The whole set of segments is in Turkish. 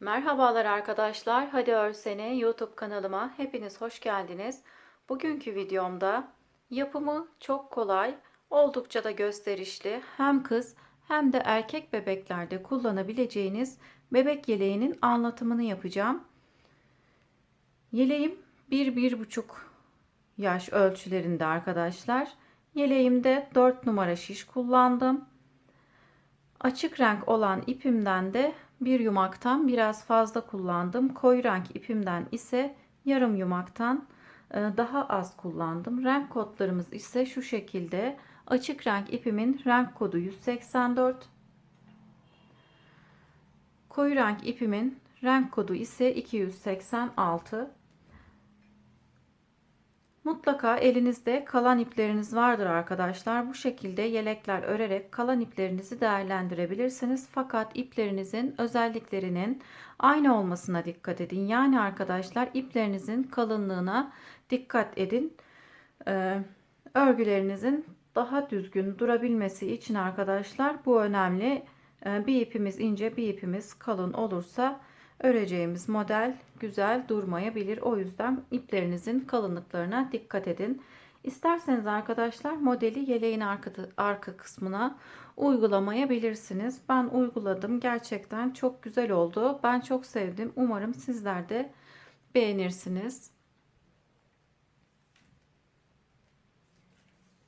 Merhabalar arkadaşlar. Hadi Örsene YouTube kanalıma hepiniz hoş geldiniz. Bugünkü videomda yapımı çok kolay, oldukça da gösterişli, hem kız hem de erkek bebeklerde kullanabileceğiniz bebek yeleğinin anlatımını yapacağım. Yeleğim 1-1,5 yaş ölçülerinde arkadaşlar. Yeleğimde 4 numara şiş kullandım. Açık renk olan ipimden de bir yumaktan biraz fazla kullandım. Koyu renk ipimden ise yarım yumaktan daha az kullandım. Renk kodlarımız ise şu şekilde. Açık renk ipimin renk kodu 184. Koyu renk ipimin renk kodu ise 286. Mutlaka elinizde kalan ipleriniz vardır arkadaşlar. Bu şekilde yelekler örerek kalan iplerinizi değerlendirebilirsiniz. Fakat iplerinizin özelliklerinin aynı olmasına dikkat edin. Yani arkadaşlar iplerinizin kalınlığına dikkat edin. Örgülerinizin daha düzgün durabilmesi için arkadaşlar bu önemli. Bir ipimiz ince, bir ipimiz kalın olursa öreceğimiz model güzel durmayabilir. O yüzden iplerinizin kalınlıklarına dikkat edin. İsterseniz arkadaşlar modeli yeleğin arka kısmına uygulamayabilirsiniz. Ben uyguladım. Gerçekten çok güzel oldu. Ben çok sevdim. Umarım sizler de beğenirsiniz.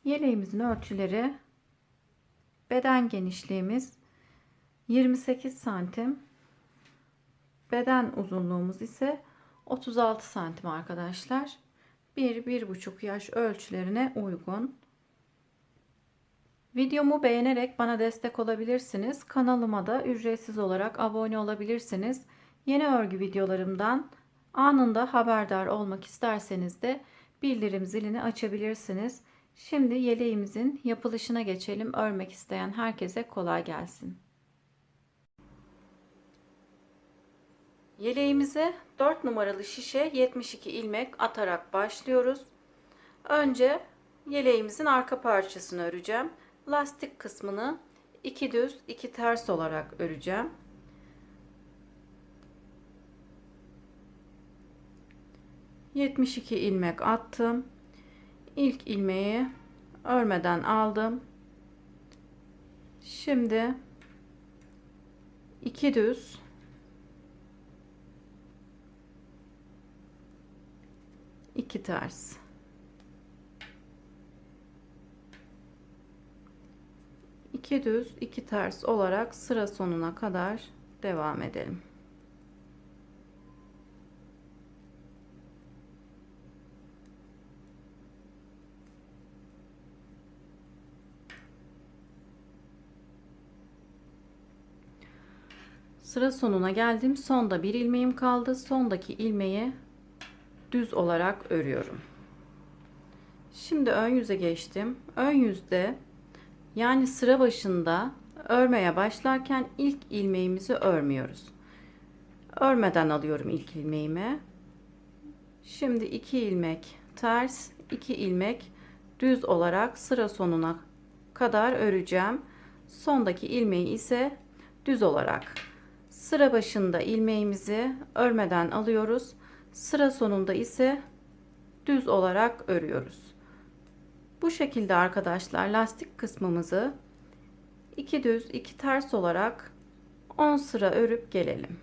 Yeleğimizin ölçüleri: beden genişliğimiz 28 santim. Beden uzunluğumuz ise 36 santim arkadaşlar. 1-1,5 yaş ölçülerine uygun. Videomu beğenerek bana destek olabilirsiniz. Kanalıma da ücretsiz olarak abone olabilirsiniz. Yeni örgü videolarımdan anında haberdar olmak isterseniz de bildirim zilini açabilirsiniz. Şimdi yeleğimizin yapılışına geçelim. Örmek isteyen herkese kolay gelsin. Yeleğimize 4 numaralı şişe 72 ilmek atarak başlıyoruz. Önce yeleğimizin arka parçasını öreceğim. Lastik kısmını 2 düz 2 ters olarak öreceğim. ...72 ilmek attım. İlk ilmeği örmeden aldım. Şimdi 2 düz 2 ters, 2 düz 2 ters olarak sıra sonuna kadar devam edelim. Sıra sonuna geldim. Sonda bir ilmeğim kaldı. Sondaki ilmeği düz olarak örüyorum. Şimdi ön yüze geçtim. Ön yüzde, yani sıra başında örmeye başlarken ilk ilmeğimizi örmüyoruz. Örmeden alıyorum ilk ilmeğimi. Şimdi 2 ilmek ters, 2 ilmek düz olarak sıra sonuna kadar öreceğim. Sondaki ilmeği ise düz olarak sıra başında ilmeğimizi örmeden alıyoruz. Sıra sonunda ise düz olarak örüyoruz. Bu şekilde arkadaşlar lastik kısmımızı 2 düz 2 ters olarak 10 sıra örüp gelelim.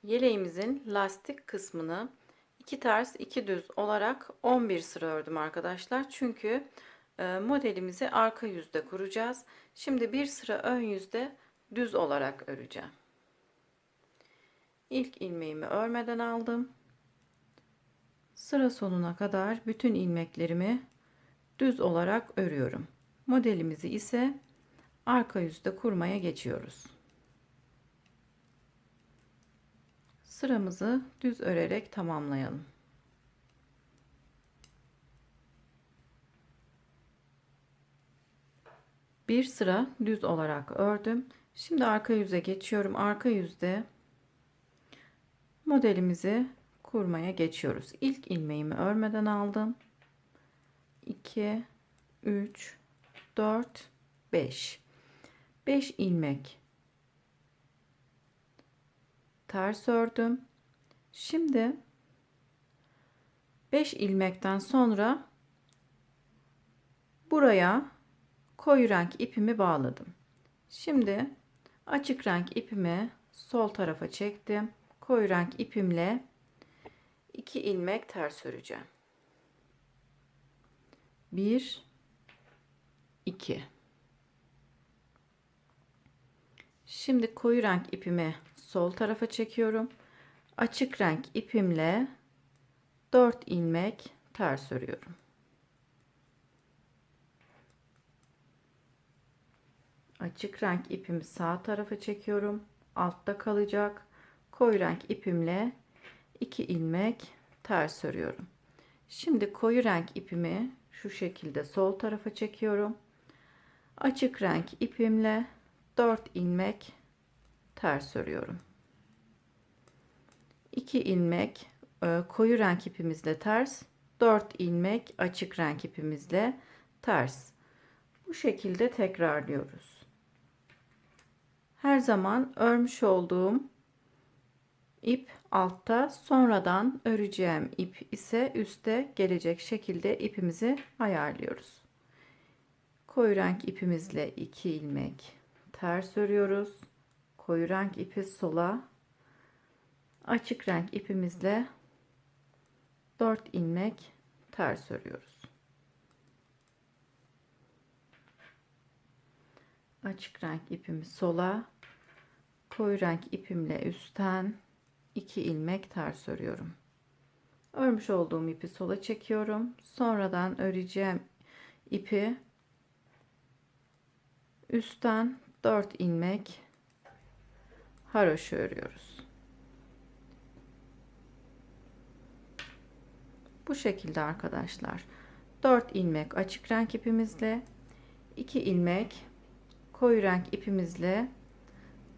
Yeleğimizin lastik kısmını 2 ters 2 düz olarak 11 sıra ördüm arkadaşlar. Çünkü modelimizi arka yüzde kuracağız. Şimdi bir sıra ön yüzde düz olarak öreceğim. İlk ilmeğimi örmeden aldım. Sıra sonuna kadar bütün ilmeklerimi düz olarak örüyorum. Modelimizi ise arka yüzde kurmaya geçiyoruz. Sıramızı düz örerek tamamlayalım. Bir sıra düz olarak ördüm. Şimdi arka yüze geçiyorum. Arka yüzde modelimizi kurmaya geçiyoruz. İlk ilmeğimi örmeden aldım. 2 3 4 5 5 ilmek ters ördüm. Şimdi 5 ilmekten sonra buraya koyu renk ipimi bağladım. Şimdi açık renk ipimi sol tarafa çektim. Koyu renk ipimle 2 ilmek ters öreceğim. 1 2. Şimdi koyu renk ipimi sol tarafa çekiyorum. Açık renk ipimle 4 ilmek ters örüyorum. Açık renk ipimi sağ tarafa çekiyorum. Altta kalacak. Koyu renk ipimle 2 ilmek ters örüyorum. Şimdi koyu renk ipimi şu şekilde sol tarafa çekiyorum. Açık renk ipimle 4 ilmek ters örüyorum. 2 ilmek koyu renk ipimizle ters, 4 ilmek açık renk ipimizle ters. Bu şekilde tekrarlıyoruz. Her zaman örmüş olduğum ip altta, sonradan öreceğim ip ise üstte gelecek şekilde ipimizi ayarlıyoruz. Koyu renk ipimizle 2 ilmek ters örüyoruz. Koyu renk ipi sola, açık renk ipimizle 4 ilmek ters örüyoruz. Açık renk ipimi sola, koyu renk ipimle üstten 2 ilmek ters örüyorum. Örmüş olduğum ipi sola çekiyorum. Sonradan öreceğim ipi üstten 4 ilmek haroşa örüyoruz. Bu şekilde arkadaşlar. 4 ilmek açık renk ipimizle 2 ilmek koyu renk ipimizle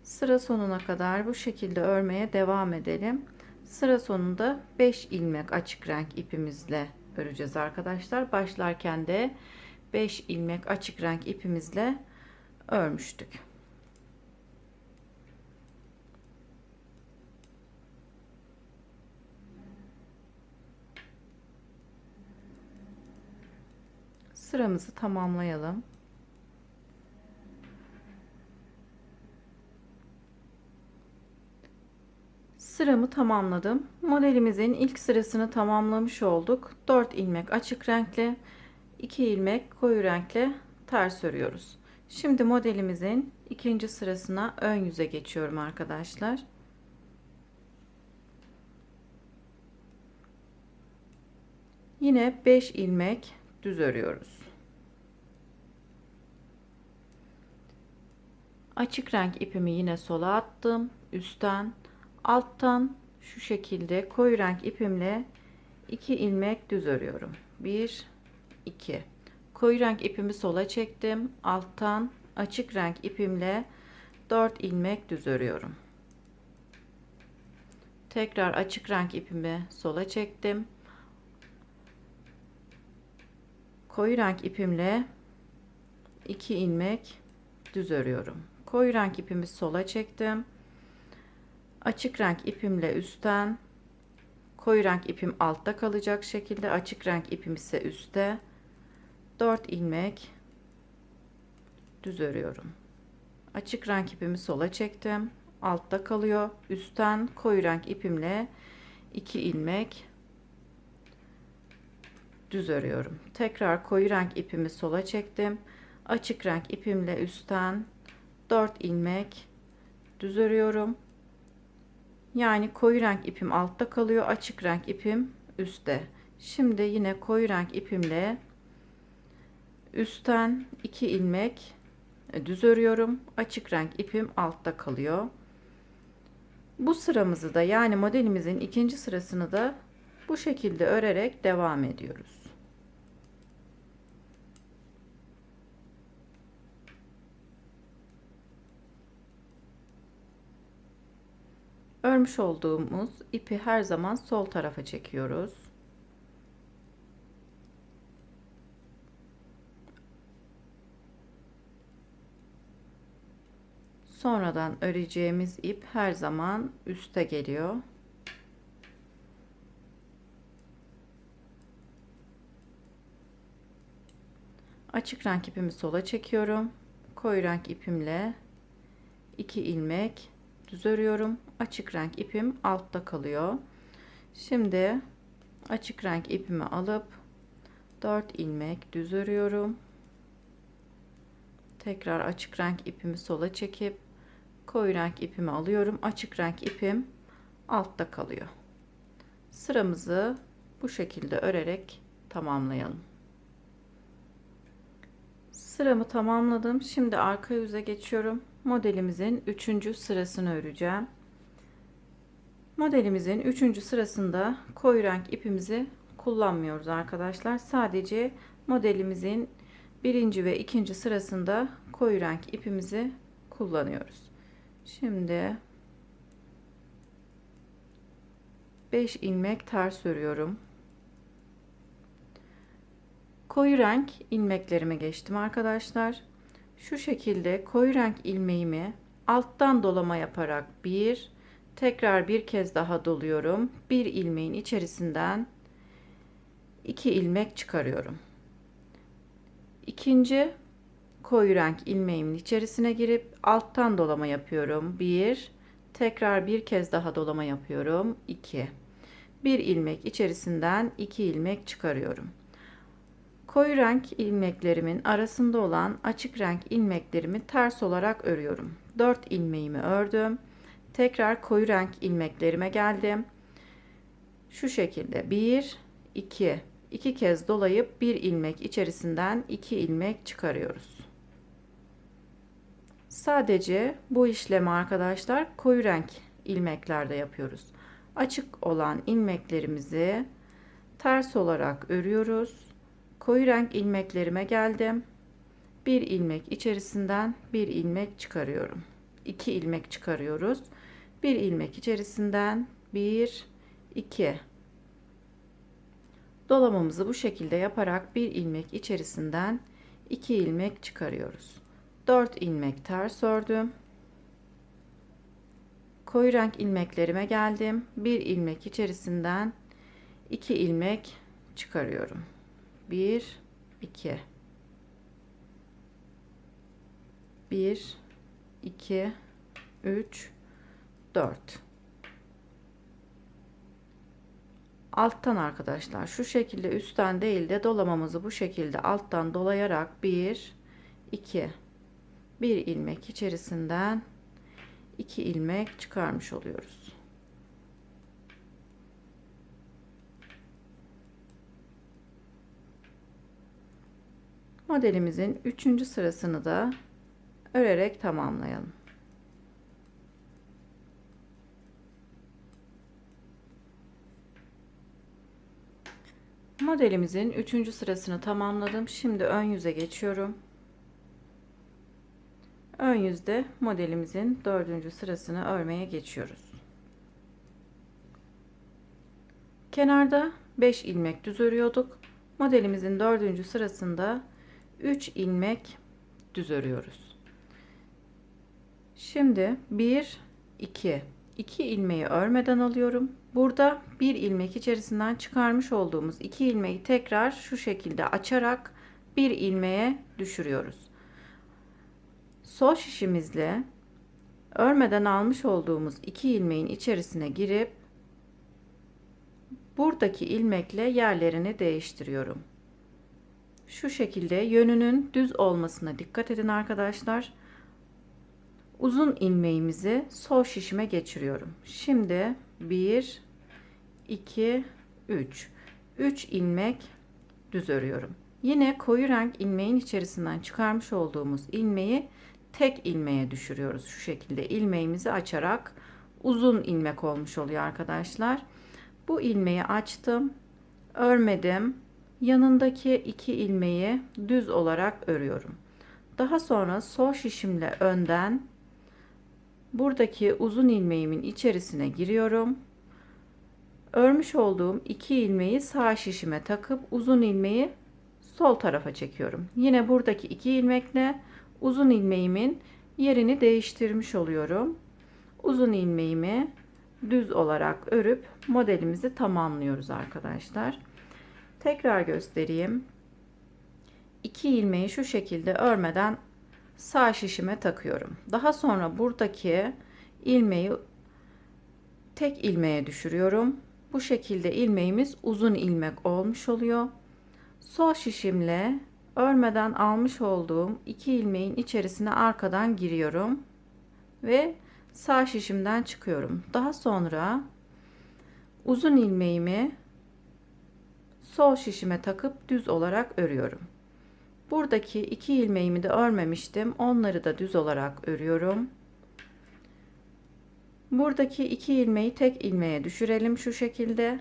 sıra sonuna kadar bu şekilde örmeye devam edelim. Sıra sonunda 5 ilmek açık renk ipimizle öreceğiz arkadaşlar. Başlarken de 5 ilmek açık renk ipimizle örmüştük. Sıramızı tamamlayalım. Sıramı tamamladım. Modelimizin ilk sırasını tamamlamış olduk. 4 ilmek açık renkle, 2 ilmek koyu renkle ters örüyoruz. Şimdi modelimizin ikinci sırasına ön yüze geçiyorum arkadaşlar. Yine 5 ilmek düz örüyoruz. Açık renk ipimi yine sola attım. Üstten, alttan şu şekilde koyu renk ipimle 2 ilmek düz örüyorum. 1 2. Koyu renk ipimi sola çektim. Alttan açık renk ipimle 4 ilmek düz örüyorum. Tekrar açık renk ipimi sola çektim. Koyu renk ipimle 2 ilmek düz örüyorum. Koyu renk ipimi sola çektim. Açık renk ipimle üstten, koyu renk ipim altta kalacak şekilde, açık renk ipim ise üstte 4 ilmek düz örüyorum. Açık renk ipimi sola çektim. Altta kalıyor. Üstten koyu renk ipimle 2 ilmek düz örüyorum. Tekrar koyu renk ipimi sola çektim. Açık renk ipimle üstten 4 ilmek düz örüyorum. Yani koyu renk ipim altta kalıyor, açık renk ipim üstte. Şimdi yine koyu renk ipimle üstten 2 ilmek düz örüyorum. Açık renk ipim altta kalıyor. Bu sıramızı da, yani modelimizin ikinci sırasını da bu şekilde örerek devam ediyoruz. Örmüş olduğumuz ipi her zaman sol tarafa çekiyoruz. Sonradan öreceğimiz ip her zaman üste geliyor. Açık renk ipimi sola çekiyorum. Koyu renk ipimle 2 ilmek düz örüyorum. Açık renk ipim altta kalıyor. Şimdi açık renk ipimi alıp 4 ilmek düz örüyorum. Tekrar açık renk ipimi sola çekip koyu renk ipimi alıyorum. Açık renk ipim altta kalıyor. Sıramızı bu şekilde örerek tamamlayalım. Sıramı tamamladım. Şimdi arka yüze geçiyorum. Modelimizin 3. sırasını öreceğim. Modelimizin 3. sırasında koyu renk ipimizi kullanmıyoruz arkadaşlar. Sadece modelimizin 1. ve 2. sırasında koyu renk ipimizi kullanıyoruz. Şimdi 5 ilmek ters örüyorum. Koyu renk ilmeklerime geçtim arkadaşlar. Şu şekilde koyu renk ilmeğimi alttan dolama yaparak tekrar bir kez daha doluyorum. Bir ilmeğin içerisinden 2 ilmek çıkarıyorum. İkinci koyu renk ilmeğimin içerisine girip alttan dolama yapıyorum. Tekrar bir kez daha dolama yapıyorum. 2. Bir ilmek içerisinden 2 ilmek çıkarıyorum. Koyu renk ilmeklerimin arasında olan açık renk ilmeklerimi ters olarak örüyorum. 4 ilmeğimi ördüm. Tekrar koyu renk ilmeklerime geldim. Şu şekilde 2 kez dolayıp bir ilmek içerisinden 2 ilmek çıkarıyoruz. Sadece bu işlemi arkadaşlar koyu renk ilmeklerde yapıyoruz. Açık olan ilmeklerimizi ters olarak örüyoruz. Koyu renk ilmeklerime geldim. Bir ilmek içerisinden bir ilmek çıkarıyorum. 2 ilmek çıkarıyoruz. Bir ilmek içerisinden 2. Dolamamızı bu şekilde yaparak bir ilmek içerisinden 2 ilmek çıkarıyoruz. 4 ilmek ters ördüm. Koyu renk ilmeklerime geldim. Bir ilmek içerisinden 2 ilmek çıkarıyorum. 2 1 2 3 4 alttan arkadaşlar şu şekilde üstten değil de dolamamızı bu şekilde alttan dolayarak 2 bir ilmek içerisinden 2 ilmek çıkarmış oluyoruz. Modelimizin 3. sırasını da örerek tamamlayalım. Modelimizin 3. sırasını tamamladım. Şimdi ön yüze geçiyorum. Ön yüzde modelimizin 4. sırasını örmeye geçiyoruz. Kenarda 5 ilmek düz örüyorduk. Modelimizin 4. sırasında 3 ilmek düz örüyoruz. Şimdi 2 ilmeği örmeden alıyorum. Burada bir ilmek içerisinden çıkarmış olduğumuz 2 ilmeği tekrar şu şekilde açarak bir ilmeğe düşürüyoruz. Sol şişimizle örmeden almış olduğumuz 2 ilmeğin içerisine girip buradaki ilmekle yerlerini değiştiriyorum. Şu şekilde yönünün düz olmasına dikkat edin arkadaşlar. Uzun ilmeğimizi sol şişime geçiriyorum. Şimdi 2 3 ilmek düz örüyorum. Yine koyu renk ilmeğin içerisinden çıkarmış olduğumuz ilmeği tek ilmeğe düşürüyoruz. Şu şekilde ilmeğimizi açarak uzun ilmek olmuş oluyor arkadaşlar. Bu ilmeği açtım, örmedim. Yanındaki 2 ilmeği düz olarak örüyorum. Daha sonra sol şişimle önden buradaki uzun ilmeğimin içerisine giriyorum. Örmüş olduğum 2 ilmeği sağ şişime takıp uzun ilmeği sol tarafa çekiyorum. Yine buradaki 2 ilmekle uzun ilmeğimin yerini değiştirmiş oluyorum. Uzun ilmeğimi düz olarak örüp modelimizi tamamlıyoruz arkadaşlar. Tekrar göstereyim. 2 ilmeği şu şekilde örmeden sağ şişime takıyorum. Daha sonra buradaki ilmeği tek ilmeğe düşürüyorum. Bu şekilde ilmeğimiz uzun ilmek olmuş oluyor. Sol şişimle örmeden almış olduğum 2 ilmeğin içerisine arkadan giriyorum ve sağ şişimden çıkıyorum. Daha sonra uzun ilmeğimi sol şişime takıp düz olarak örüyorum. Buradaki 2 ilmeğimi de örmemiştim. Onları da düz olarak örüyorum. Buradaki 2 ilmeği tek ilmeğe düşürelim şu şekilde.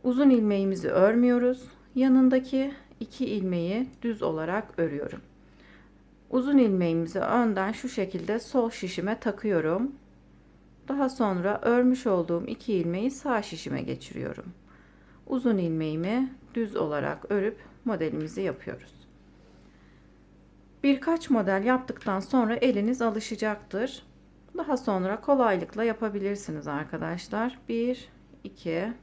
Uzun ilmeğimizi örmüyoruz. Yanındaki 2 ilmeği düz olarak örüyorum. Uzun ilmeğimizi önden şu şekilde sol şişime takıyorum. Daha sonra örmüş olduğum 2 ilmeği sağ şişime geçiriyorum. Uzun ilmeğimi düz olarak örüp modelimizi yapıyoruz. Birkaç model yaptıktan sonra eliniz alışacaktır. Daha sonra kolaylıkla yapabilirsiniz arkadaşlar. 1, 2,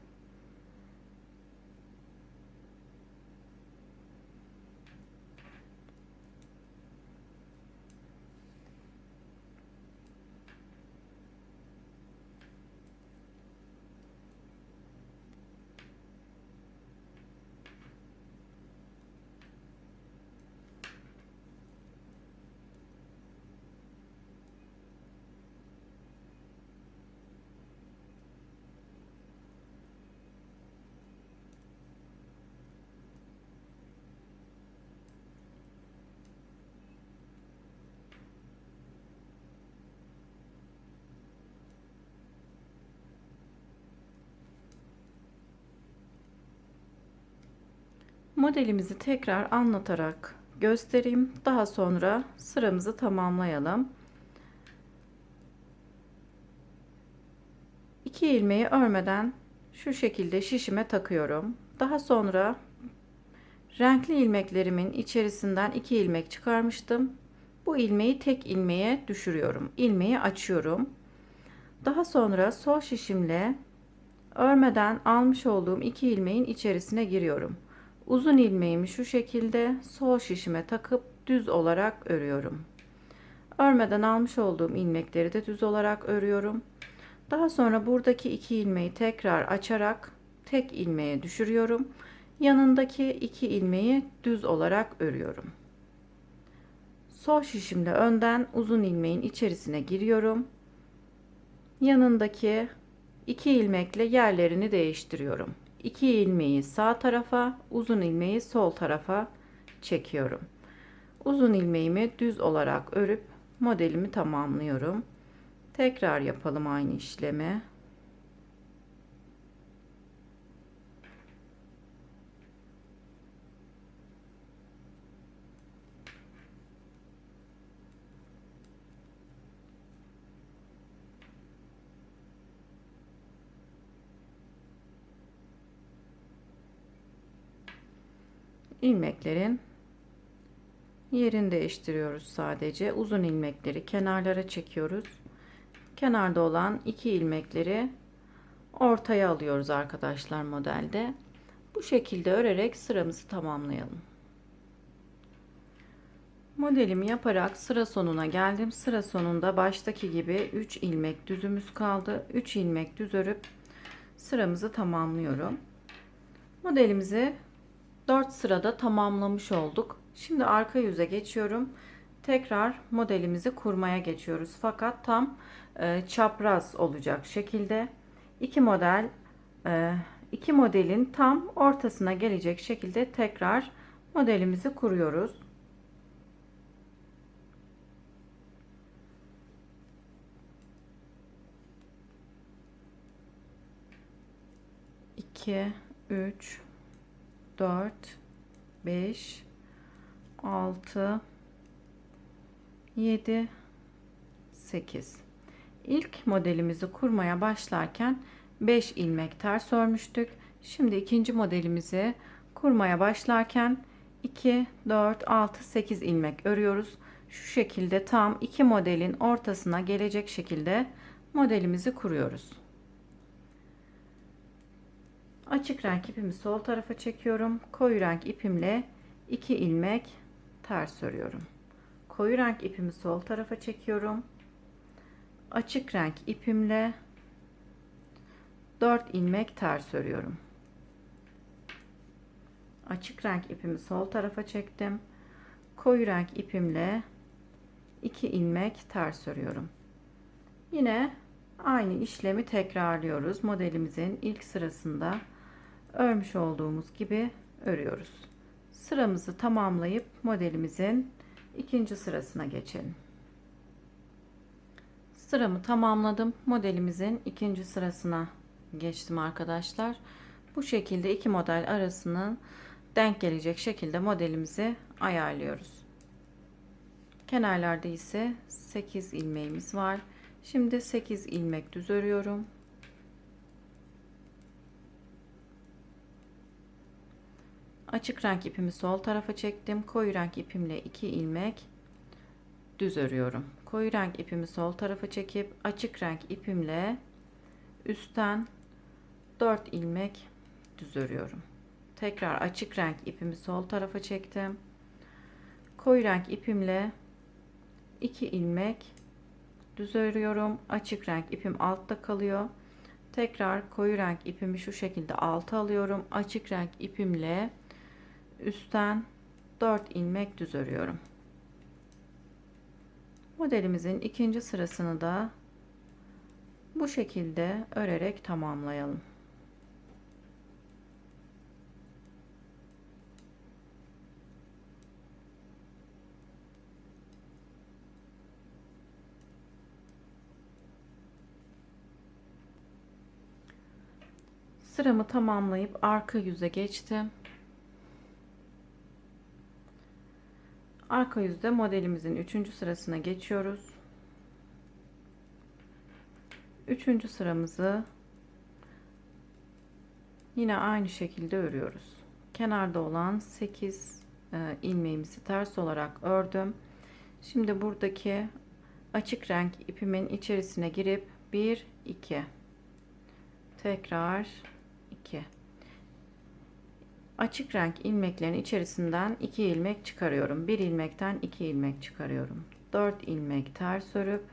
modelimizi tekrar anlatarak göstereyim. Daha sonra sıramızı tamamlayalım. 2 ilmeği örmeden şu şekilde şişime takıyorum. Daha sonra renkli ilmeklerimin içerisinden 2 ilmek çıkarmıştım. Bu ilmeği tek ilmeğe düşürüyorum. İlmeği açıyorum. Daha sonra sol şişimle örmeden almış olduğum 2 ilmeğin içerisine giriyorum. Uzun ilmeğimi şu şekilde sol şişime takıp düz olarak örüyorum. Örmeden almış olduğum ilmekleri de düz olarak örüyorum. Daha sonra buradaki 2 ilmeği tekrar açarak tek ilmeğe düşürüyorum. Yanındaki 2 ilmeği düz olarak örüyorum. Sol şişimle önden uzun ilmeğin içerisine giriyorum. Yanındaki 2 ilmekle yerlerini değiştiriyorum. 2 ilmeği sağ tarafa, uzun ilmeği sol tarafa çekiyorum. Uzun ilmeğimi düz olarak örüp modelimi tamamlıyorum. Tekrar yapalım aynı işlemi. İlmeklerin yerini değiştiriyoruz sadece. Uzun ilmekleri kenarlara çekiyoruz. Kenarda olan 2 ilmekleri ortaya alıyoruz arkadaşlar modelde. Bu şekilde örerek sıramızı tamamlayalım. Modelimi yaparak sıra sonuna geldim. Sıra sonunda baştaki gibi 3 ilmek düzümüz kaldı. 3 ilmek düz örüp sıramızı tamamlıyorum. Modelimizi 4 sırada tamamlamış olduk. Şimdi arka yüze geçiyorum. Tekrar modelimizi kurmaya geçiyoruz. Fakat tam çapraz olacak şekilde iki modelin tam ortasına gelecek şekilde tekrar modelimizi kuruyoruz. İki, 3, 4, 5, 6, 7, 8. İlk modelimizi kurmaya başlarken 5 ilmek ters örmüştük. Şimdi ikinci modelimizi kurmaya başlarken 2, 4, 6, 8 ilmek örüyoruz. Şu şekilde tam iki modelin ortasına gelecek şekilde modelimizi kuruyoruz. Açık renk ipimi sol tarafa çekiyorum. Koyu renk ipimle 2 ilmek ters örüyorum. Koyu renk ipimi sol tarafa çekiyorum. Açık renk ipimle 4 ilmek ters örüyorum. Açık renk ipimi sol tarafa çektim. Koyu renk ipimle 2 ilmek ters örüyorum. Yine aynı işlemi tekrarlıyoruz. Modelimizin ilk sırasında örmüş olduğumuz gibi örüyoruz. Sıramızı tamamlayıp modelimizin ikinci sırasına geçelim. Sıramı tamamladım. Modelimizin ikinci sırasına geçtim arkadaşlar. Bu şekilde iki model arasının denk gelecek şekilde modelimizi ayarlıyoruz. Kenarlarda ise 8 ilmeğimiz var. Şimdi 8 ilmek düz örüyorum. Açık renk ipimi sol tarafa çektim. Koyu renk ipimle 2 ilmek düz örüyorum. Koyu renk ipimi sol tarafa çekip açık renk ipimle üstten 4 ilmek düz örüyorum. Tekrar açık renk ipimi sol tarafa çektim. Koyu renk ipimle 2 ilmek düz örüyorum. Açık renk ipim altta kalıyor. Tekrar koyu renk ipimi şu şekilde alta alıyorum. Açık renk ipimle üstten 4 ilmek düz örüyorum. Modelimizin ikinci sırasını da bu şekilde örerek tamamlayalım. Sıramı tamamlayıp arka yüze geçtim. Arka yüzde modelimizin 3. sırasına geçiyoruz. 3. sıramızı yine aynı şekilde örüyoruz. Kenarda olan 8 ilmeğimizi ters olarak ördüm. Şimdi buradaki açık renk ipimin içerisine girip 1, 2, tekrar 2. Açık renk ilmeklerin içerisinden 2 ilmek çıkarıyorum. Bir ilmekten 2 ilmek çıkarıyorum. 4 ilmek ters örüp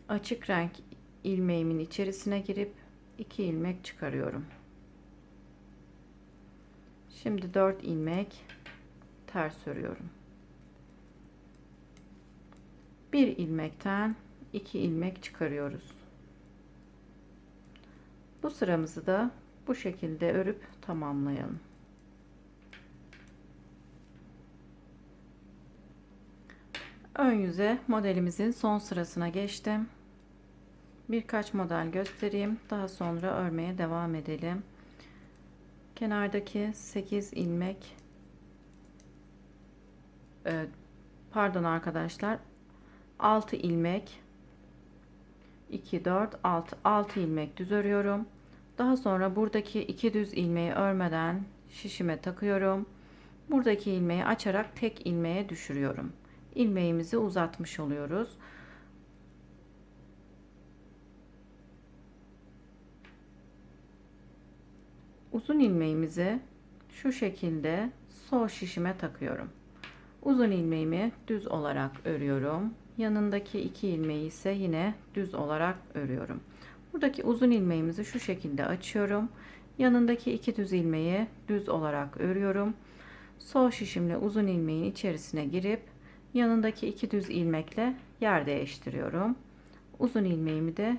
açık renk ilmeğimin içerisine girip 2 ilmek çıkarıyorum. Şimdi 4 ilmek ters örüyorum. Bir ilmekten 2 ilmek çıkarıyoruz. Bu sıramızı da bu şekilde örüp tamamlayalım. Ön yüze modelimizin son sırasına geçtim. Birkaç model göstereyim. Daha sonra örmeye devam edelim. Kenardaki 8 ilmek pardon arkadaşlar, 6 ilmek 2, 4, 6 ilmek düz örüyorum. Daha sonra buradaki 2 düz ilmeği örmeden şişime takıyorum. Buradaki ilmeği açarak tek ilmeğe düşürüyorum. İlmeğimizi uzatmış oluyoruz. Uzun ilmeğimizi şu şekilde sol şişime takıyorum. Uzun ilmeğimi düz olarak örüyorum. Yanındaki 2 ilmeği ise yine düz olarak örüyorum. Buradaki uzun ilmeğimizi şu şekilde açıyorum. Yanındaki 2 düz ilmeği düz olarak örüyorum. Sol şişimle uzun ilmeğin içerisine girip yanındaki 2 düz ilmekle yer değiştiriyorum. Uzun ilmeğimi de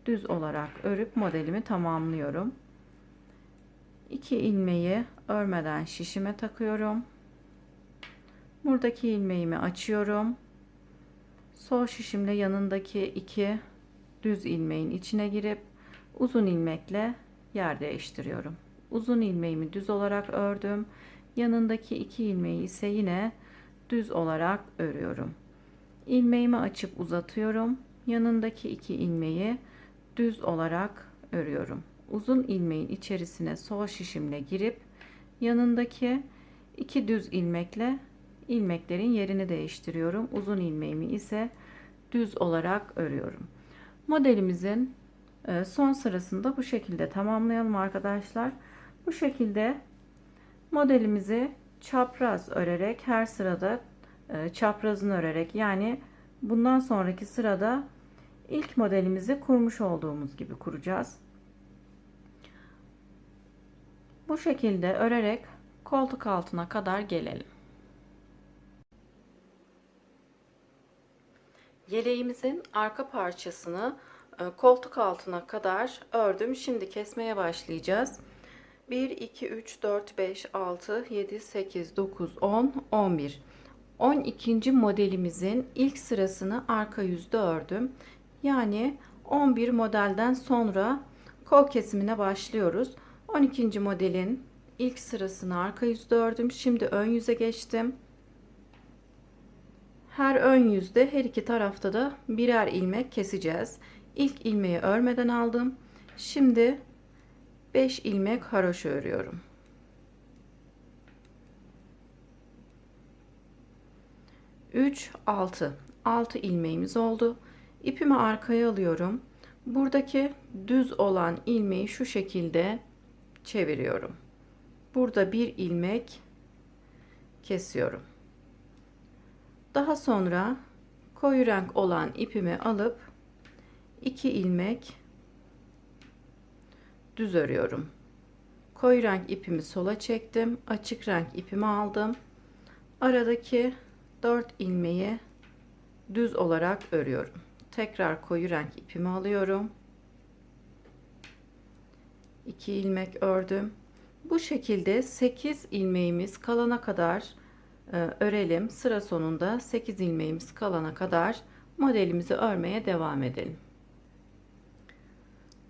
düz olarak örüp modelimi tamamlıyorum. 2 ilmeği örmeden şişime takıyorum. Buradaki ilmeğimi açıyorum. Sol şişimle yanındaki 2 düz ilmeğin içine girip uzun ilmekle yer değiştiriyorum. Uzun ilmeğimi düz olarak ördüm. Yanındaki 2 ilmeği ise yine düz olarak örüyorum. ilmeğimi açıp uzatıyorum. Yanındaki 2 ilmeği düz olarak örüyorum. Uzun ilmeğin içerisine sol şişimle girip yanındaki 2 düz ilmekle ilmeklerin yerini değiştiriyorum. Uzun ilmeğimi ise düz olarak örüyorum. Modelimizin son sırasında bu şekilde tamamlayalım arkadaşlar. Bu şekilde modelimizi çapraz örerek her sırada çaprazını örerek, yani bundan sonraki sırada ilk modelimizi kurmuş olduğumuz gibi kuracağız. Bu şekilde örerek koltuk altına kadar gelelim. Yeleğimizin arka parçasını koltuk altına kadar ördüm. Şimdi kesmeye başlayacağız. 1, 2, 3, 4, 5, 6, 7, 8, 9, 10, 11. 12. modelimizin ilk sırasını arka yüzde ördüm. Yani 11 modelden sonra kol kesimine başlıyoruz. 12. modelin ilk sırasını arka yüzde ördüm. Şimdi ön yüze geçtim. Her ön yüzde her iki tarafta da birer ilmek keseceğiz. İlk ilmeği örmeden aldım. Şimdi 5 ilmek haroşa örüyorum. 3, 6 ilmeğimiz oldu. İpimi arkaya alıyorum. Buradaki düz olan ilmeği şu şekilde çeviriyorum. Burada bir ilmek kesiyorum. Daha sonra koyu renk olan ipimi alıp 2 ilmek düz örüyorum. Koyu renk ipimi sola çektim. Açık renk ipimi aldım. Aradaki 4 ilmeği düz olarak örüyorum. Tekrar koyu renk ipimi alıyorum. 2 ilmek ördüm. Bu şekilde 8 ilmeğimiz kalana kadar örelim. Sıra sonunda 8 ilmeğimiz kalana kadar modelimizi örmeye devam edelim.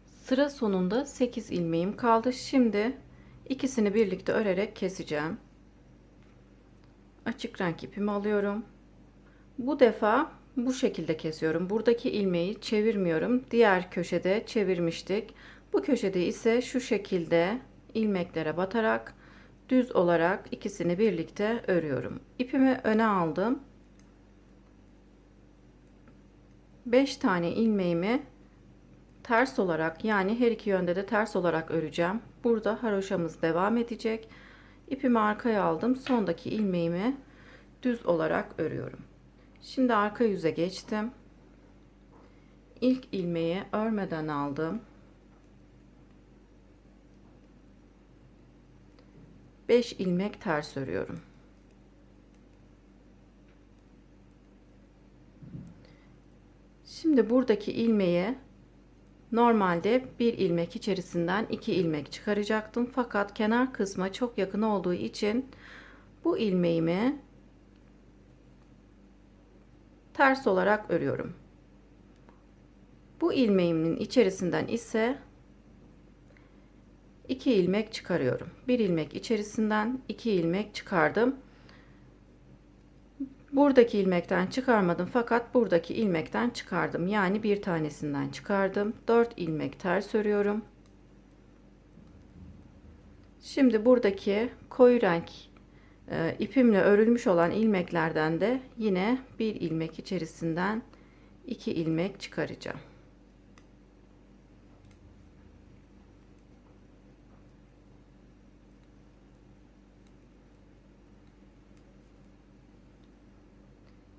Sıra sonunda 8 ilmeğim kaldı. Şimdi ikisini birlikte örerek keseceğim. Açık renk ipimi alıyorum. Bu defa bu şekilde kesiyorum. Buradaki ilmeği çevirmiyorum. Diğer köşede çevirmiştik. Bu köşede ise şu şekilde ilmeklere batarak düz olarak ikisini birlikte örüyorum. İpimi öne aldım. 5 tane ilmeğimi ters olarak, yani her iki yönde de ters olarak öreceğim. Burada haroşamız devam edecek. İpimi arkaya aldım. Sondaki ilmeğimi düz olarak örüyorum. Şimdi arka yüze geçtim. İlk ilmeği örmeden aldım. 5 ilmek ters örüyorum. Şimdi buradaki ilmeği normalde bir ilmek içerisinden 2 ilmek çıkaracaktım. Fakat kenar kısma çok yakın olduğu için bu ilmeğimi ters olarak örüyorum. Bu ilmeğimin içerisinden ise 2 ilmek çıkarıyorum. Bir ilmek içerisinden 2 ilmek çıkardım. Buradaki ilmekten çıkarmadım fakat buradaki ilmekten çıkardım. Yani bir tanesinden çıkardım. 4 ilmek ters örüyorum. Şimdi buradaki koyu renk ipimle örülmüş olan ilmeklerden de yine bir ilmek içerisinden 2 ilmek çıkaracağım.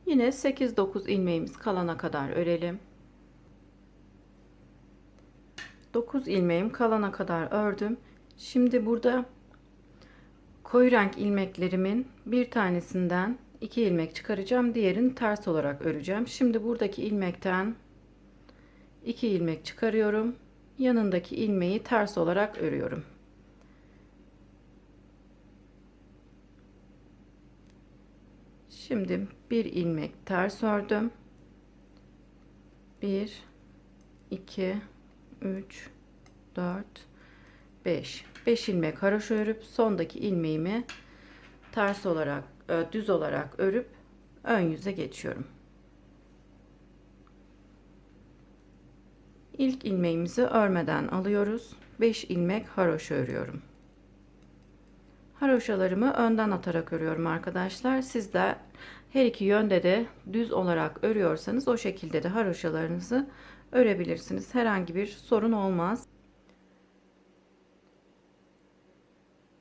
Yine 8-9 ilmeğimiz kalana kadar örelim. 9 ilmeğim kalana kadar ördüm. Şimdi burada koyu renk ilmeklerimin bir tanesinden 2 ilmek çıkaracağım. Diğerini ters olarak öreceğim. Şimdi buradaki ilmekten 2 ilmek çıkarıyorum. Yanındaki ilmeği ters olarak örüyorum. Şimdi bir ilmek ters ördüm. 1 2 3 4 5 ilmek haroşa örüp sondaki ilmeğimi ters olarak düz olarak örüp ön yüze geçiyorum. İlk ilmeğimizi örmeden alıyoruz. 5 ilmek haroşa örüyorum. Haroşalarımı önden atarak örüyorum arkadaşlar. Siz de her iki yönde de düz olarak örüyorsanız o şekilde de haroşalarınızı örebilirsiniz. Herhangi bir sorun olmaz.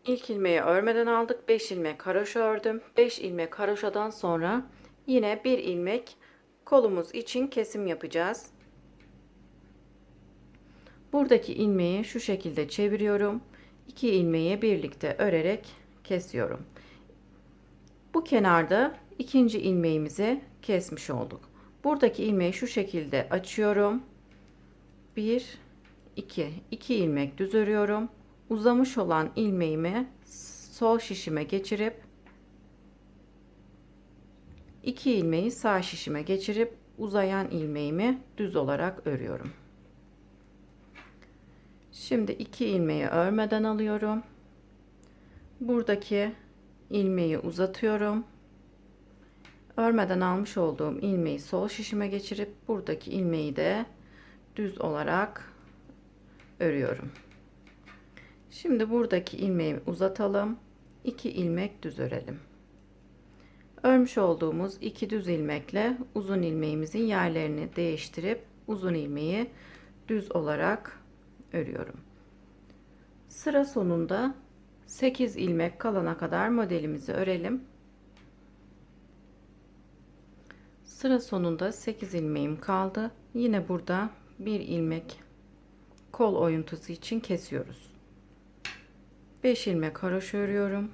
İlk ilmeği örmeden aldık. 5 ilmek haroşa ördüm. 5 ilmek haroşadan sonra yine 1 ilmek kolumuz için kesim yapacağız. Buradaki ilmeği şu şekilde çeviriyorum. 2 ilmeği birlikte örerek kesiyorum. Bu kenarda ikinci ilmeğimizi kesmiş olduk. Buradaki ilmeği şu şekilde açıyorum. 1 2 ilmek düz örüyorum. Uzamış olan ilmeğimi sol şişime geçirip 2 ilmeği sağ şişime geçirip uzayan ilmeğimi düz olarak örüyorum. Şimdi 2 ilmeği örmeden alıyorum. Buradaki ilmeği uzatıyorum. Örmeden almış olduğum ilmeği sol şişime geçirip buradaki ilmeği de düz olarak örüyorum. Şimdi buradaki ilmeği uzatalım. 2 ilmek düz örelim. Örmüş olduğumuz 2 düz ilmekle uzun ilmeğimizin yerlerini değiştirip uzun ilmeği düz olarak örüyorum. Sıra sonunda 8 ilmek kalana kadar modelimizi örelim. Sıra sonunda 8 ilmeğim kaldı. Yine burada bir ilmek kol oyuntusu için kesiyoruz. 5 ilmek haroşa örüyorum.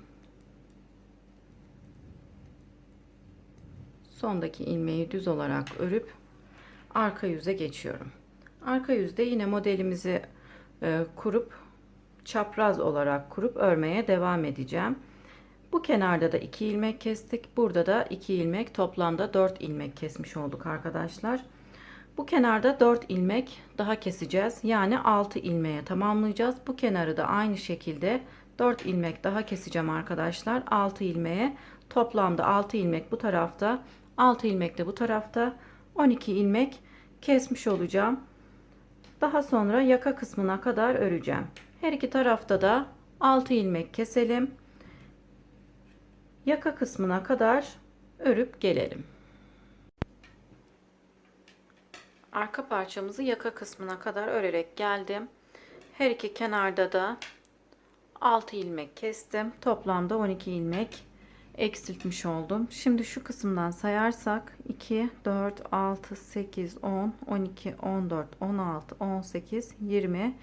Sondaki ilmeği düz olarak örüp arka yüze geçiyorum. Arka yüzde yine modelimizi kurup çapraz olarak kurup örmeye devam edeceğim. Bu kenarda da 2 ilmek kestik. Burada da 2 ilmek, toplamda 4 ilmek kesmiş olduk arkadaşlar. Bu kenarda 4 ilmek daha keseceğiz. Yani 6 ilmeğe tamamlayacağız. Bu kenarı da aynı şekilde 4 ilmek daha keseceğim arkadaşlar. 6 ilmeğe, toplamda 6 ilmek bu tarafta, 6 ilmek de bu tarafta, 12 ilmek kesmiş olacağım. Daha sonra yaka kısmına kadar öreceğim. Her iki tarafta da 6 ilmek keselim. Yaka kısmına kadar örüp gelelim. Arka parçamızı yaka kısmına kadar örerek geldim. Her iki kenarda da 6 ilmek kestim. Toplamda 12 ilmek eksiltmiş oldum. Şimdi şu kısımdan sayarsak 2, 4, 6, 8, 10, 12, 14, 16, 18, 20,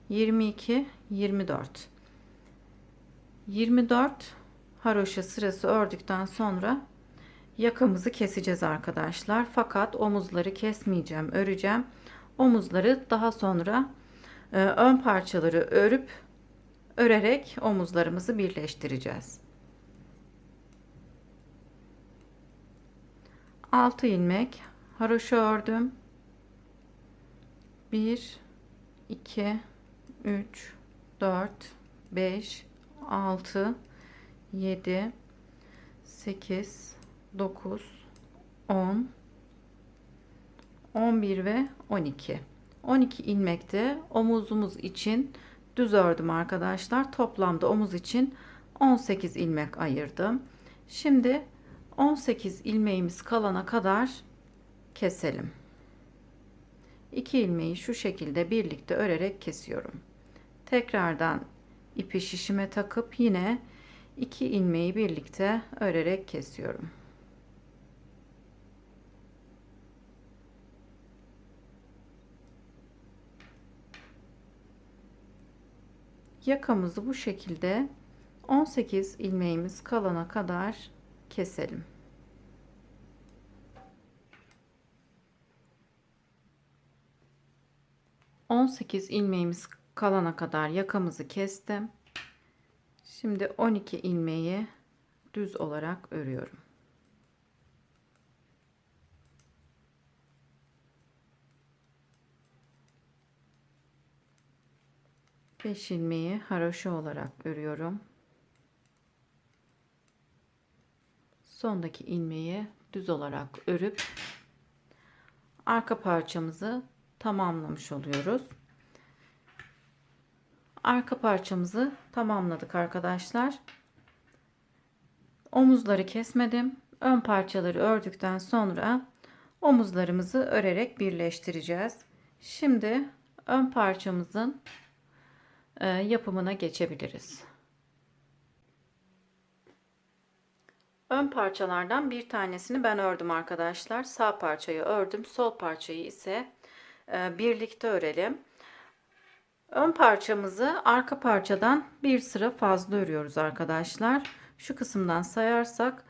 22, 24. 24 haroşa sırası ördükten sonra yakamızı keseceğiz arkadaşlar. Fakat omuzları kesmeyeceğim, öreceğim. Omuzları daha sonra ön parçaları örerek omuzlarımızı birleştireceğiz. 6 ilmek haroşa ördüm. 1 2 3 4 5 6 7 8 9 10 11 ve 12. 12 ilmekte omuzumuz için düz ördüm arkadaşlar. Toplamda omuz için 18 ilmek ayırdım. Şimdi 18 ilmeğimiz kalana kadar keselim. 2 ilmeği şu şekilde birlikte örerek kesiyorum. Tekrardan ipi şişime takıp yine 2 ilmeği birlikte örerek kesiyorum. Yakamızı bu şekilde 18 ilmeğimiz kalana kadar keselim. ...18 ilmeğimiz kalana kadar yakamızı kestim. Şimdi 12 ilmeği düz olarak örüyorum. Beş ilmeği haroşa olarak örüyorum. Sondaki ilmeği düz olarak örüp arka parçamızı tamamlamış oluyoruz. Arka parçamızı tamamladık arkadaşlar. Omuzları kesmedim. Ön parçaları ördükten sonra omuzlarımızı örerek birleştireceğiz. Şimdi ön parçamızın yapımına geçebiliriz. Ön parçalardan bir tanesini ben ördüm arkadaşlar. Sağ parçayı ördüm. Sol parçayı ise birlikte örelim. Ön parçamızı arka parçadan bir sıra fazla örüyoruz arkadaşlar. Şu kısımdan sayarsak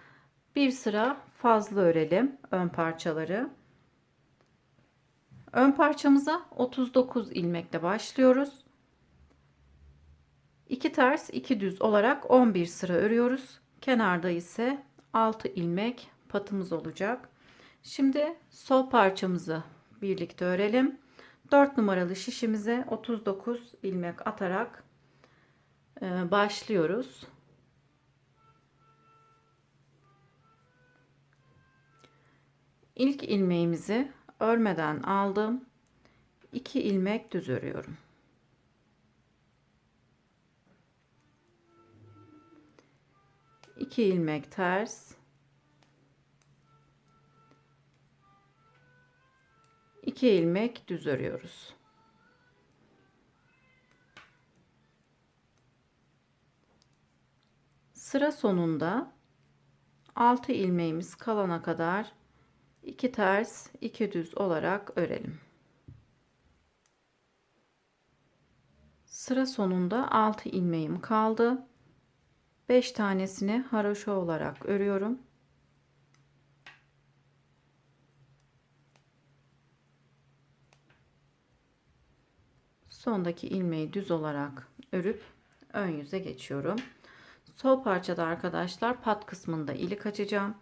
bir sıra fazla örelim ön parçaları. Ön parçamıza 39 ilmekle başlıyoruz. 2 ters 2 düz olarak 11 sıra örüyoruz. Kenarda ise 6 ilmek patımız olacak. Şimdi sol parçamızı birlikte örelim. 4 numaralı şişimize 39 ilmek atarak başlıyoruz. İlk ilmeğimizi örmeden aldım. 2 ilmek düz örüyorum. 2 ilmek ters, 2 ilmek düz örüyoruz. Sıra sonunda 6 ilmeğimiz kalana kadar 2 ters 2 düz olarak örelim. Sıra sonunda 6 ilmeğim kaldı. 5 tanesini haroşa olarak örüyorum. Sondaki ilmeği düz olarak örüp ön yüze geçiyorum. Sol parçada arkadaşlar pat kısmında ilik açacağım.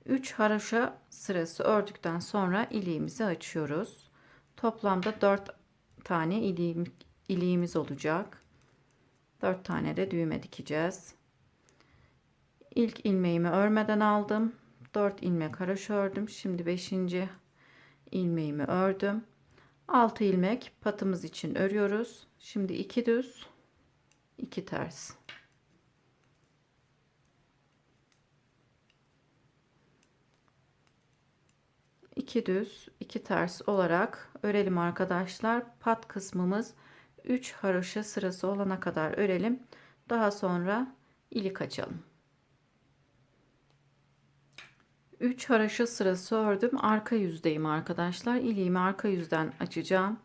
3 haroşa sırası ördükten sonra iliğimizi açıyoruz. Toplamda 4 tane iliğimiz olacak. 4 tane de düğme dikeceğiz. İlk ilmeğimi örmeden aldım. 4 ilmek haroşa ördüm. Şimdi 5. ilmeğimi ördüm. 6 ilmek patımız için örüyoruz. Şimdi 2 düz 2 ters. 2 düz 2 ters olarak örelim arkadaşlar. Pat kısmımız 3 haroşa sırası olana kadar örelim. Daha sonra ilik açalım. 3 haroşa sırası ördüm. Arka yüzdeyim arkadaşlar. İliğimi arka yüzden açacağım.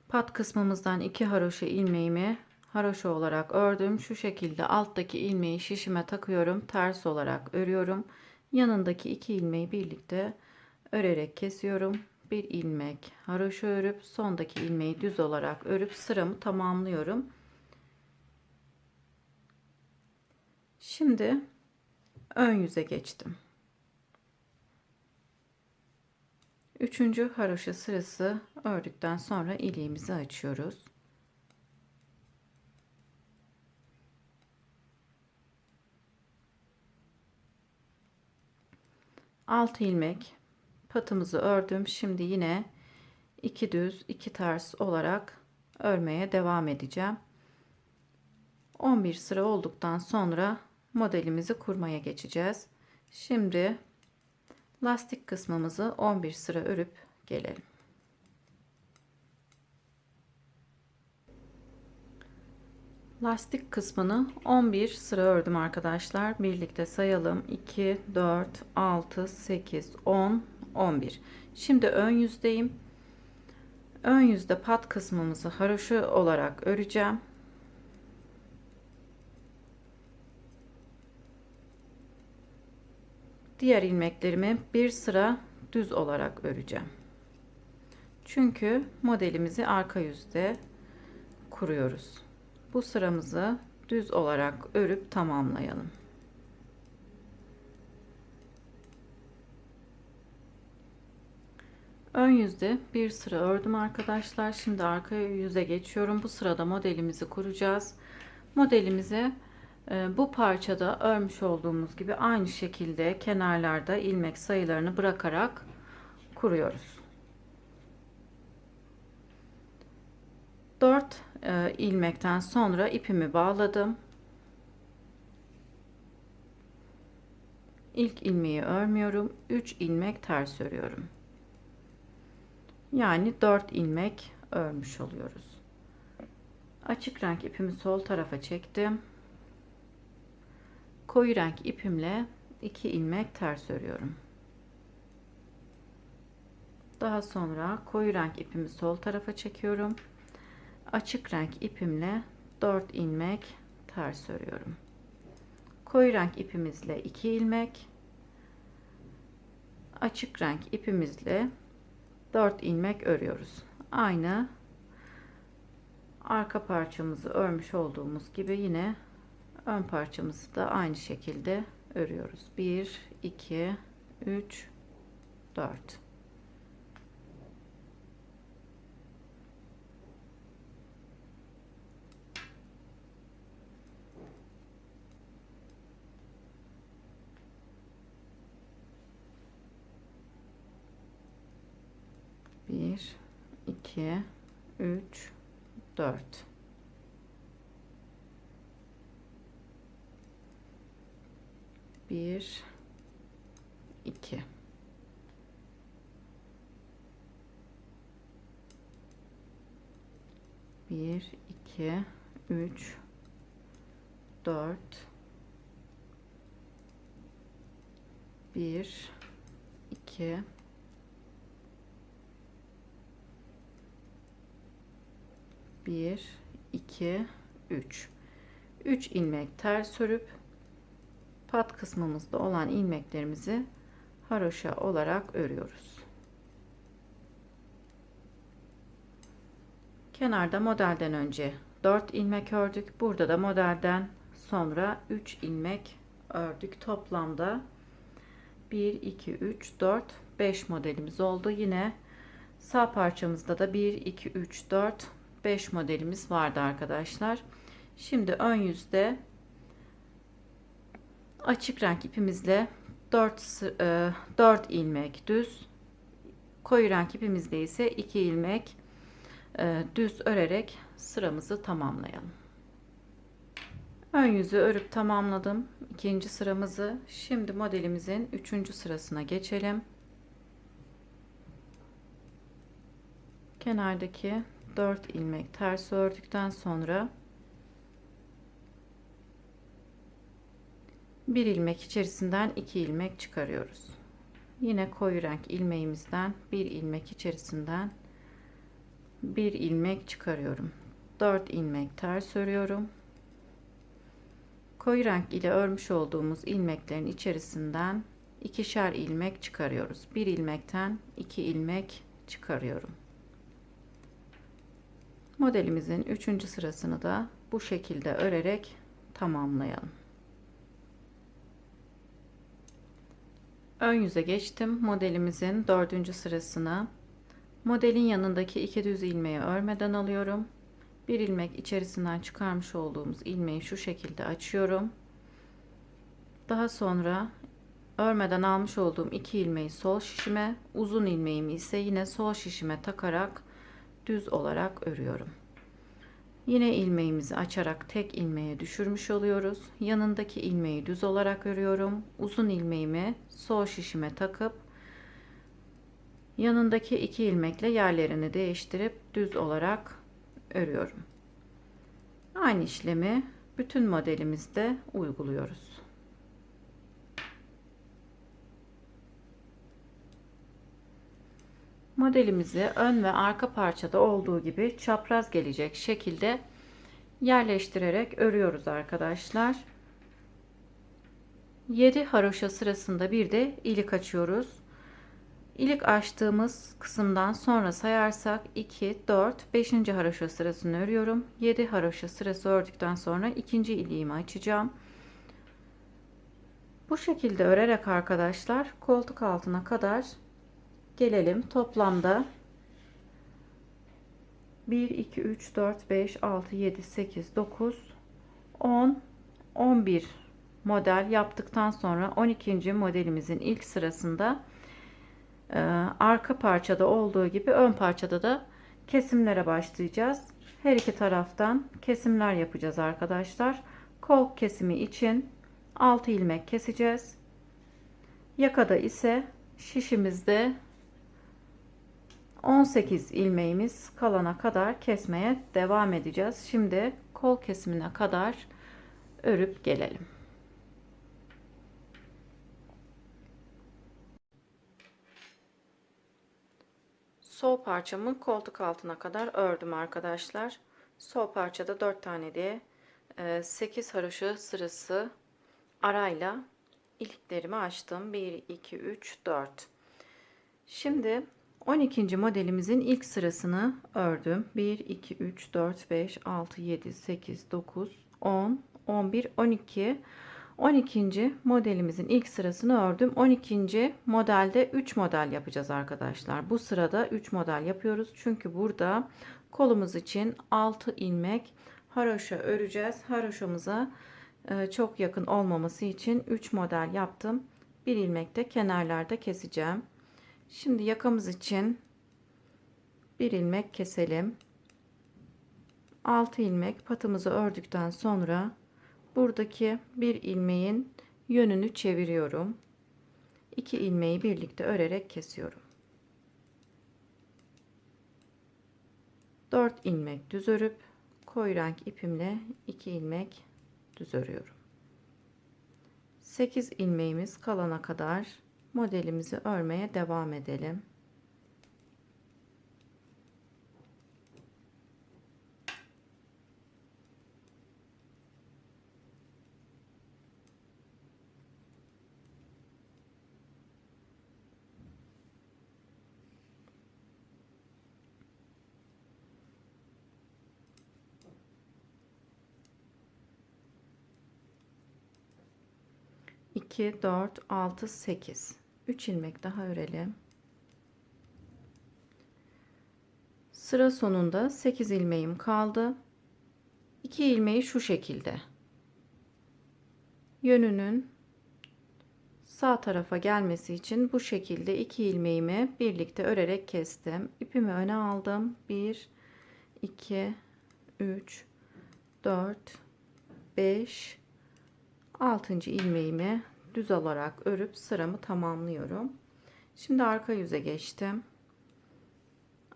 Pat kısmımızdan 2 haroşa ilmeğimi haroşa olarak ördüm. Şu şekilde alttaki ilmeği şişime takıyorum. Ters olarak örüyorum. Yanındaki 2 ilmeği birlikte örerek kesiyorum. Bir ilmek haroşa örüp sondaki ilmeği düz olarak örüp sıramı tamamlıyorum. Şimdi ön yüze geçtim. 3. haroşa sırası ördükten sonra iliğimizi açıyoruz. Altı ilmek patımızı ördüm. Şimdi yine 2 düz 2 ters olarak örmeye devam edeceğim. 11 sıra olduktan sonra modelimizi kurmaya geçeceğiz. Şimdi lastik kısmımızı 11 sıra örüp gelelim. Lastik kısmını 11 sıra ördüm arkadaşlar. Birlikte sayalım. 2, 4, 6, 8, 10, 11. Şimdi ön yüzdeyim. Ön yüzde pat kısmımızı haroşa olarak öreceğim. Diğer ilmeklerimi bir sıra düz olarak öreceğim. Çünkü modelimizi arka yüzde kuruyoruz. Bu sıramızı düz olarak örüp tamamlayalım. Ön yüzde bir sıra ördüm arkadaşlar. Şimdi arka yüze geçiyorum. Bu sırada modelimizi kuracağız. Modelimizi bu parçada örmüş olduğumuz gibi aynı şekilde kenarlarda ilmek sayılarını bırakarak kuruyoruz. 4 ilmekten sonra ipimi bağladım. İlk ilmeği örmüyorum. 3 ilmek ters örüyorum. Yani 4 ilmek örmüş oluyoruz. Açık renk ipimi sol tarafa çektim. Koyu renk ipimle 2 ilmek ters örüyorum. Daha sonra koyu renk ipimi sol tarafa çekiyorum. Açık renk ipimle 4 ilmek ters örüyorum. Koyu renk ipimizle 2 ilmek, açık renk ipimizle 4 ilmek örüyoruz. Aynı arka parçamızı örmüş olduğumuz gibi yine ön parçamızı da aynı şekilde örüyoruz. 1 2 3 4. Bir, iki, üç, dört. Bir, iki. Bir, iki, üç, dört. Bir, iki, bir, iki, üç. 3 ilmek ters örüp pat kısmımızda olan ilmeklerimizi haroşa olarak örüyoruz. Kenarda modelden önce 4 ilmek ördük. Burada da modelden sonra 3 ilmek ördük. Toplamda 1 2 3 4 5 modelimiz oldu. Yine sağ parçamızda da 1 2 3 4 5 modelimiz vardı arkadaşlar. Şimdi ön yüzde açık renk ipimizle 4 ilmek düz, koyu renk ipimizle ise 2 ilmek düz örerek sıramızı tamamlayalım. Ön yüzü örüp tamamladım ikinci sıramızı. Şimdi modelimizin 3. sırasına geçelim. Kenardaki 4 ilmek ters ördükten sonra 1 ilmek içerisinden 2 ilmek çıkarıyoruz. Yine koyu renk ilmeğimizden 1 ilmek içerisinden 1 ilmek çıkarıyorum. 4 ilmek ters örüyorum. Koyu renk ile örmüş olduğumuz ilmeklerin içerisinden ikişer ilmek çıkarıyoruz. 1 ilmekten 2 ilmek çıkarıyorum. Modelimizin 3. sırasını da bu şekilde örerek tamamlayalım. Ön yüze geçtim. Modelimizin 4. sırasına. Modelin yanındaki 2 düz ilmeği örmeden alıyorum. 1 ilmek içerisinden çıkarmış olduğumuz ilmeği şu şekilde açıyorum. Daha sonra örmeden almış olduğum 2 ilmeği sol şişime, uzun ilmeğimi ise yine sol şişime takarak düz olarak örüyorum. Yine ilmeğimizi açarak tek ilmeğe düşürmüş oluyoruz. Yanındaki ilmeği düz olarak örüyorum. Uzun ilmeğimi sol şişime takıp yanındaki 2 ilmekle yerlerini değiştirip düz olarak örüyorum. Aynı işlemi bütün modelimizde uyguluyoruz. Modelimizi ön ve arka parçada olduğu gibi çapraz gelecek şekilde yerleştirerek örüyoruz arkadaşlar. 7 haroşa sırasında bir de ilik açıyoruz. İlik açtığımız kısımdan sonra sayarsak 2 4 5. haroşa sırasını örüyorum. 7 haroşa sırası ördükten sonra ikinci iliğimi açacağım. Bu şekilde örerek arkadaşlar koltuk altına kadar gelelim. Toplamda 1 2 3 4 5 6 7 8 9 10 11 model yaptıktan sonra 12. modelimizin ilk sırasında arka parçada olduğu gibi ön parçada da kesimlere başlayacağız. her iki taraftan kesimler yapacağız arkadaşlar. Kol kesimi için 6 ilmek keseceğiz. Yakada ise şişimizde 18 ilmeğimiz kalana kadar kesmeye devam edeceğiz. Şimdi kol kesimine kadar örüp gelelim. Sol parçamın koltuk altına kadar ördüm arkadaşlar. Sol parçada 4 tane de 8 haroşa sırası arayla iliklerimi açtım. 1 2 3 4. Şimdi 12. modelimizin ilk sırasını ördüm. 1 2 3 4 5 6 7 8 9 10 11 12. 12. modelimizin ilk sırasını ördüm. 12. modelde 3 model yapacağız arkadaşlar. Bu sırada 3 model yapıyoruz. Çünkü burada kolumuz için 6 ilmek haroşa öreceğiz. Haroşamıza çok yakın olmaması için 3 model yaptım. 1 ilmek de kenarlarda keseceğim. Şimdi yakamız için 1 ilmek keselim. 6 ilmek patımızı ördükten sonra buradaki bir ilmeğin yönünü çeviriyorum. 2 ilmeği birlikte örerek kesiyorum. 4 ilmek düz örüp koyu renk ipimle 2 ilmek düz örüyorum. 8 ilmeğimiz kalana kadar modelimizi örmeye devam edelim. İki, 4, 6, 8. 3 ilmek daha örelim. Sıra sonunda 8 ilmeğim kaldı. 2 ilmeği şu şekilde yönünün sağ tarafa gelmesi için bu şekilde 2 ilmeğimi birlikte örerek kestim. İpimi öne aldım. 1 2 3 4 5 6. ilmeğimi düz olarak örüp sıramı tamamlıyorum. Şimdi arka yüze geçtim.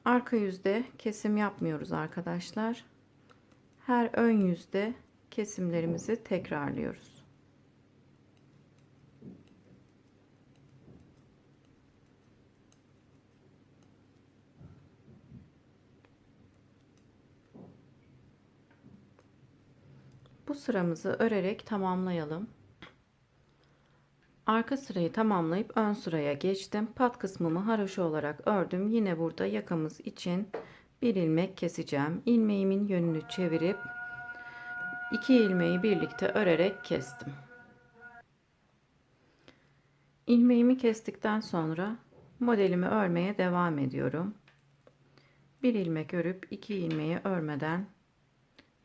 Arka yüzde kesim yapmıyoruz arkadaşlar. Her ön yüzde kesimlerimizi tekrarlıyoruz. Bu sıramızı örerek tamamlayalım. Arka sırayı tamamlayıp ön sıraya geçtim. Pat kısmımı haroşa olarak ördüm. Yine burada yakamız için bir ilmek keseceğim. İlmeğimin yönünü çevirip 2 ilmeği birlikte örerek kestim. İlmeğimi kestikten sonra modelimi örmeye devam ediyorum. Bir ilmek örüp 2 ilmeği örmeden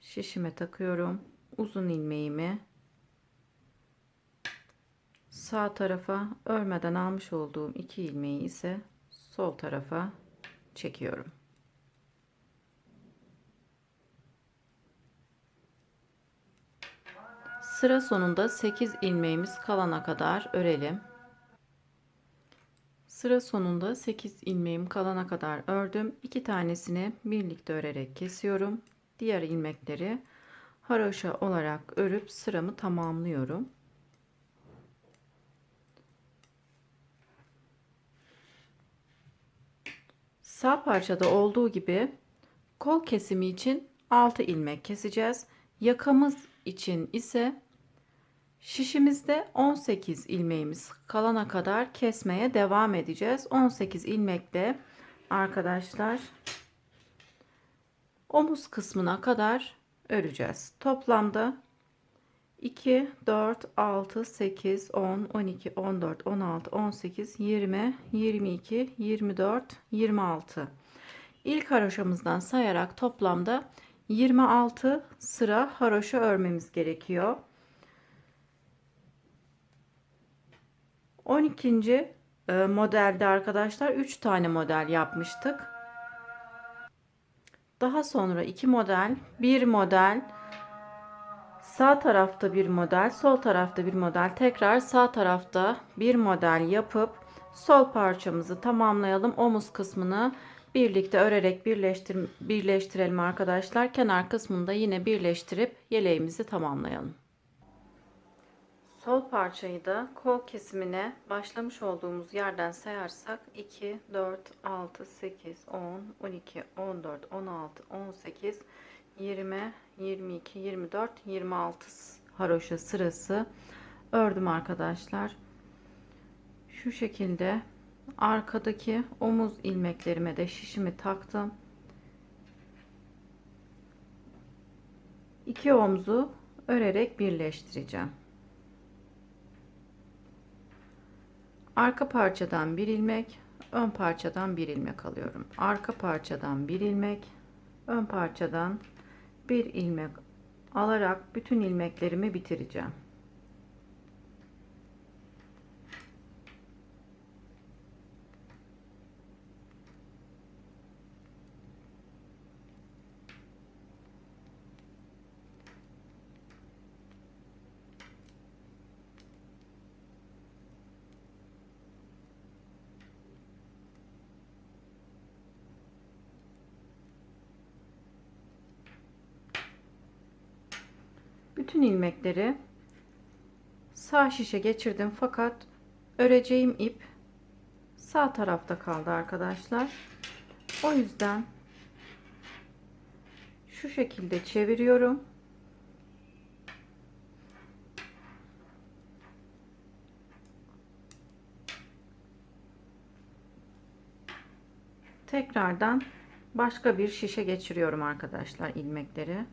şişime takıyorum. Uzun ilmeğimi sağ tarafa, örmeden almış olduğum 2 ilmeği ise sol tarafa çekiyorum. Sıra sonunda 8 ilmeğimiz kalana kadar örelim. Sıra sonunda 8 ilmeğim kalana kadar ördüm. 2 tanesini birlikte örerek kesiyorum. Diğer ilmekleri haroşa olarak örüp sıramı tamamlıyorum. Sağ parçada olduğu gibi kol kesimi için 6 ilmek keseceğiz. Yakamız için ise şişimizde 18 ilmeğimiz kalana kadar kesmeye devam edeceğiz. 18 ilmekle arkadaşlar omuz kısmına kadar öreceğiz. Toplamda 2, 4, 6, 8, 10, 12, 14, 16, 18, 20, 22, 24, 26. İlk haroşamızdan sayarak toplamda 26 sıra haroşa örmemiz gerekiyor. 12. modelde arkadaşlar 3 tane model yapmıştık. Daha sonra iki model, bir model, sağ tarafta bir model, sol tarafta bir model, tekrar sağ tarafta bir model yapıp sol parçamızı tamamlayalım. Omuz kısmını birlikte örerek birleştirelim arkadaşlar. Kenar kısmını da yine birleştirip yeleğimizi tamamlayalım. Sol parçayı da kol kesimine başlamış olduğumuz yerden sayarsak 2, 4, 6, 8, 10, 12, 14, 16, 18, 20, 22, 24, 26 haroşa sırası ördüm arkadaşlar. Şu şekilde arkadaki omuz ilmeklerime de şişimi taktım. İki omzu örerek birleştireceğim. Arka parçadan bir ilmek, ön parçadan bir ilmek alıyorum. Arka parçadan bir ilmek, ön parçadan bir ilmek alarak bütün ilmeklerimi bitireceğim. Bütün ilmekleri sağ şişe geçirdim fakat öreceğim ip sağ tarafta kaldı arkadaşlar. O yüzden şu şekilde çeviriyorum. Tekrardan başka bir şişe geçiriyorum arkadaşlar ilmekleri.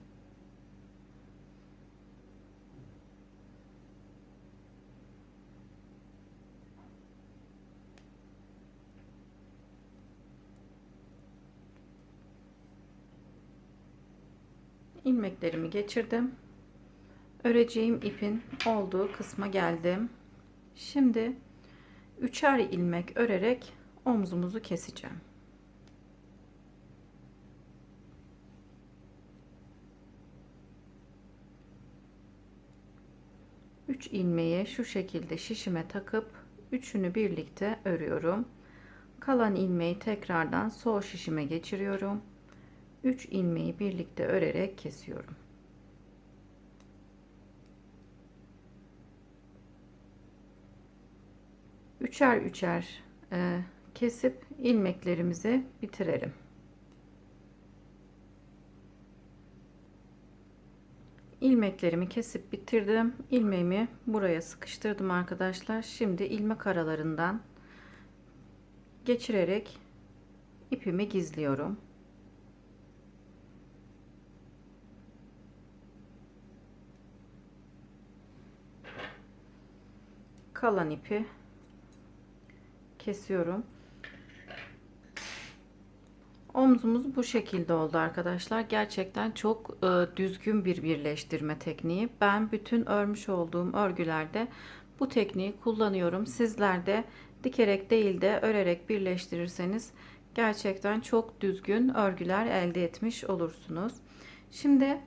İlmeklerimi geçirdim. Öreceğim ipin olduğu kısma geldim. Şimdi üçer ilmek örerek omzumuzu keseceğim. Üç ilmeği şu şekilde şişime takıp üçünü birlikte örüyorum. Kalan ilmeği tekrardan sol şişime geçiriyorum. 3 ilmeği birlikte örerek kesiyorum. Üçer üçer kesip ilmeklerimizi bitirelim. İlmeklerimi kesip bitirdim. İlmeğimi buraya sıkıştırdım arkadaşlar. Şimdi ilmek aralarından geçirerek ipimi gizliyorum. Kalan ipi kesiyorum. Omzumuz bu şekilde oldu arkadaşlar. Gerçekten çok düzgün bir birleştirme tekniği. Ben bütün örmüş olduğum örgülerde bu tekniği kullanıyorum. Sizler de dikerek değil de örerek birleştirirseniz gerçekten çok düzgün örgüler elde etmiş olursunuz. Şimdi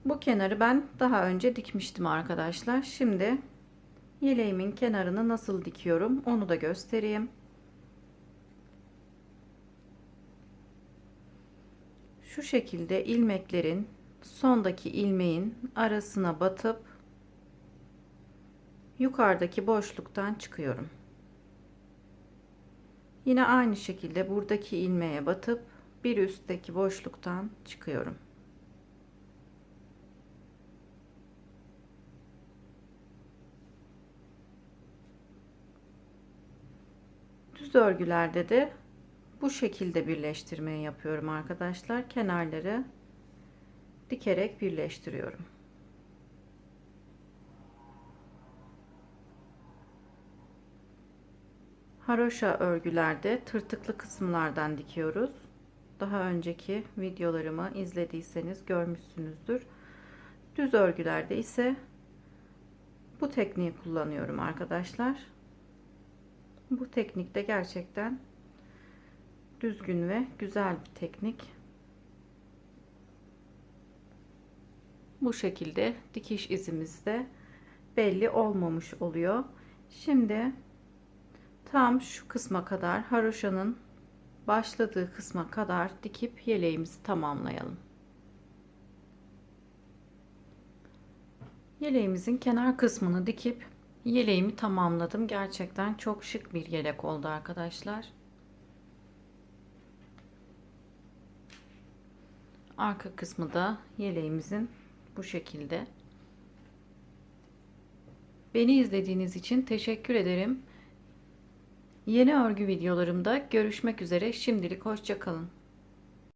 bu kenarı ben daha önce dikmiştim arkadaşlar. Şimdi yeleğimin kenarını nasıl dikiyorum onu da göstereyim. Şu şekilde ilmeklerin sondaki ilmeğin arasına batıp yukarıdaki boşluktan çıkıyorum. Yine aynı şekilde buradaki ilmeğe batıp bir üstteki boşluktan çıkıyorum. Düz örgülerde de bu şekilde birleştirmeyi yapıyorum arkadaşlar. Kenarları dikerek birleştiriyorum. Haroşa örgülerde tırtıklı kısımlardan dikiyoruz. Daha önceki videolarımı izlediyseniz görmüşsünüzdür. Düz örgülerde ise bu tekniği kullanıyorum arkadaşlar. Bu teknik de gerçekten düzgün ve güzel bir teknik. Bu şekilde dikiş izimiz de belli olmamış oluyor. Şimdi tam şu kısma kadar, haroşanın başladığı kısma kadar dikip yeleğimizi tamamlayalım. Yeleğimizin kenar kısmını dikip yeleğimi tamamladım. Gerçekten çok şık bir yelek oldu arkadaşlar. Arka kısmı da yeleğimizin bu şekilde. Beni izlediğiniz için teşekkür ederim. Yeni örgü videolarımda görüşmek üzere. Şimdilik hoşça kalın.